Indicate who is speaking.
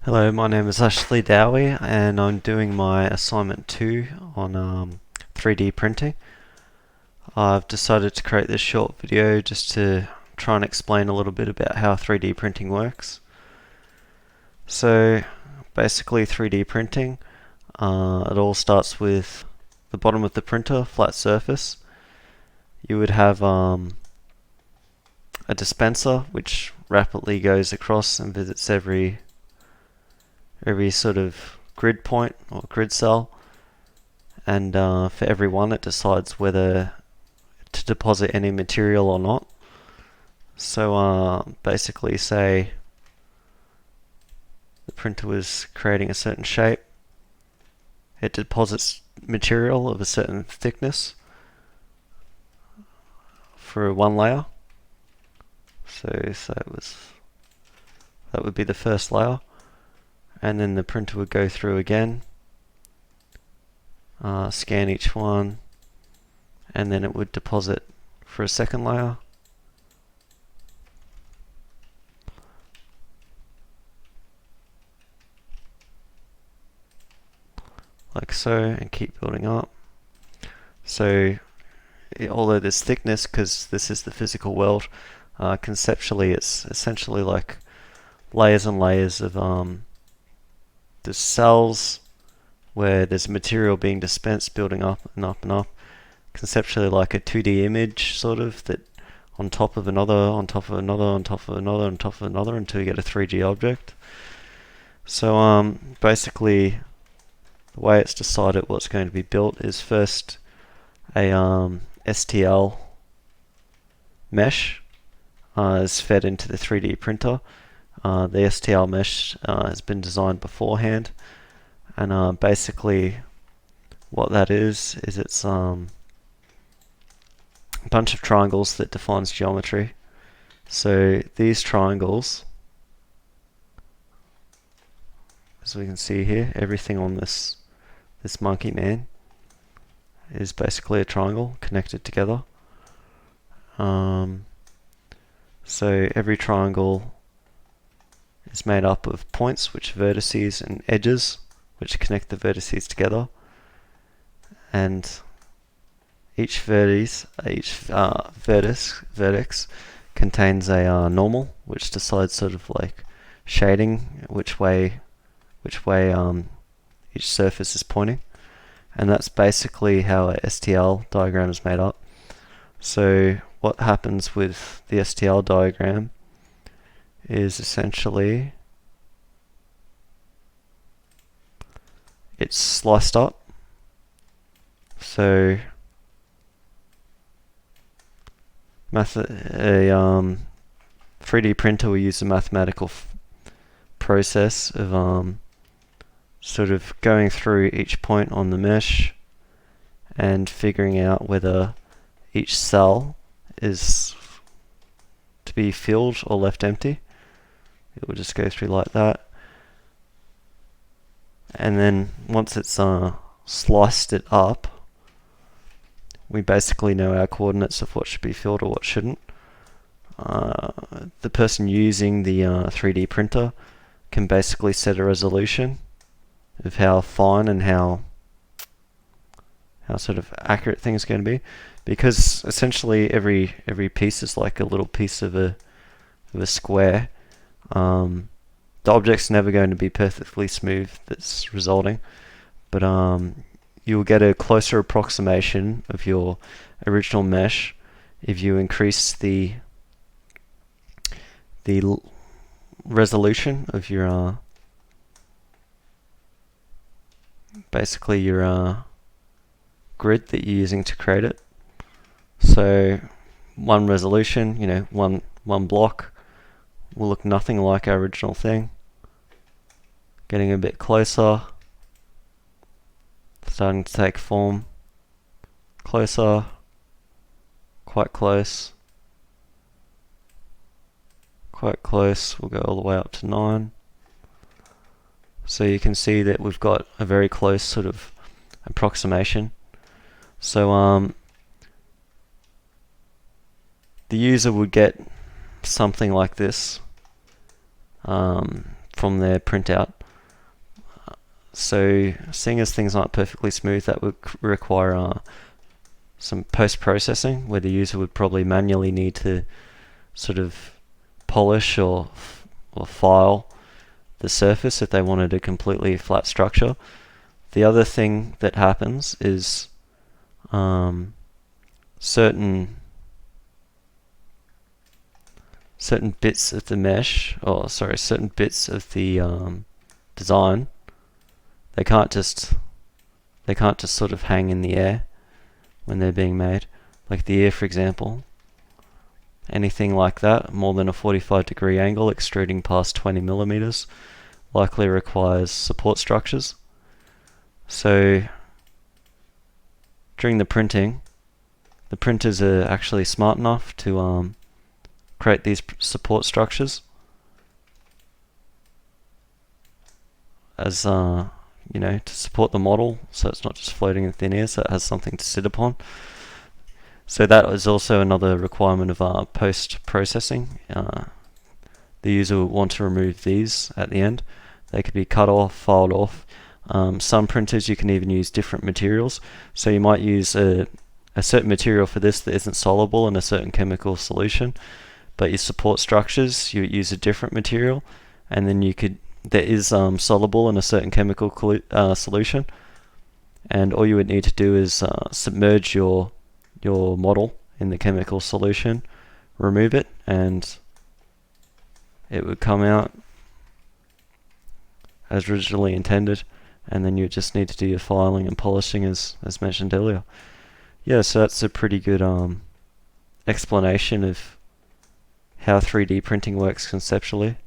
Speaker 1: Hello, my name is Ashley Dowie and I'm doing my assignment 2 on 3D printing. I've decided to create this short video just to try and explain a little bit about how 3D printing works. So basically 3D printing, it all starts with the bottom of the printer, flat surface. You would have a dispenser which rapidly goes across and visits every sort of grid point or grid cell, and for every one it decides whether to deposit any material or not. So basically, say the printer was creating a certain shape, it deposits material of a certain thickness for one layer. So that would be the first layer, and then the printer would go through again, scan each one, and then it would deposit for a second layer. Like so, and keep building up. So although there's thickness, because this is the physical world, conceptually it's essentially like layers and layers of there's cells where there's material being dispensed, building up and up and up. Conceptually like a 2D image, sort of, that on top of another, on top of another, on top of another, on top of another, until you get a 3D object. So basically, the way it's decided what's going to be built is first a STL mesh is fed into the 3D printer. The STL mesh has been designed beforehand, and basically what that is it's a bunch of triangles that defines geometry. So these triangles, as we can see here, everything on this monkey man is basically a triangle connected together. So every triangle is made up of points, which are vertices, and edges, which connect the vertices together. And each vertex contains a normal, which decides sort of like shading, which way each surface is pointing. And that's basically how a STL diagram is made up. So what happens with the STL diagram is essentially it's sliced up. So a 3D printer will use a mathematical process of sort of going through each point on the mesh and figuring out whether each cell is to be filled or left empty. It will just go through like that, and then once it's sliced it up, we basically know our coordinates of what should be filled or what shouldn't. The person using the 3D printer can basically set a resolution of how fine and how sort of accurate things are going to be, because essentially every piece is like a little piece of a square. The object's never going to be perfectly smooth that's resulting, but you'll get a closer approximation of your original mesh if you increase the resolution of your basically your grid that you're using to create it. So one resolution, one block will look nothing like our original thing. Getting a bit closer, starting to take form. Closer, quite close, quite close. We'll go all the way up to 9. So you can see that we've got a very close sort of approximation. So the user would get something like this. from their printout. So seeing as things aren't perfectly smooth, that would require some post-processing, where the user would probably manually need to sort of polish or file the surface if they wanted a completely flat structure. The other thing that happens is certain bits of the mesh, certain bits of the design, they can't just sort of hang in the air when they're being made. Like the ear, for example. Anything like that, more than a 45-degree angle extruding past 20 millimeters, likely requires support structures. So during the printing, the printers are actually smart enough to create these support structures as to support the model, so it's not just floating in thin air, so it has something to sit upon. So that is also another requirement of post-processing. The user will want to remove these at the end. They could be cut off, filed off. Some printers you can even use different materials. So you might use a certain material for this that isn't soluble in a certain chemical solution, but your support structures, you use a different material, and then that is soluble in a certain chemical solution. And all you would need to do is submerge your model in the chemical solution, remove it, and it would come out as originally intended, and then you just need to do your filing and polishing as mentioned earlier. Yeah, so that's a pretty good explanation of how 3D printing works conceptually.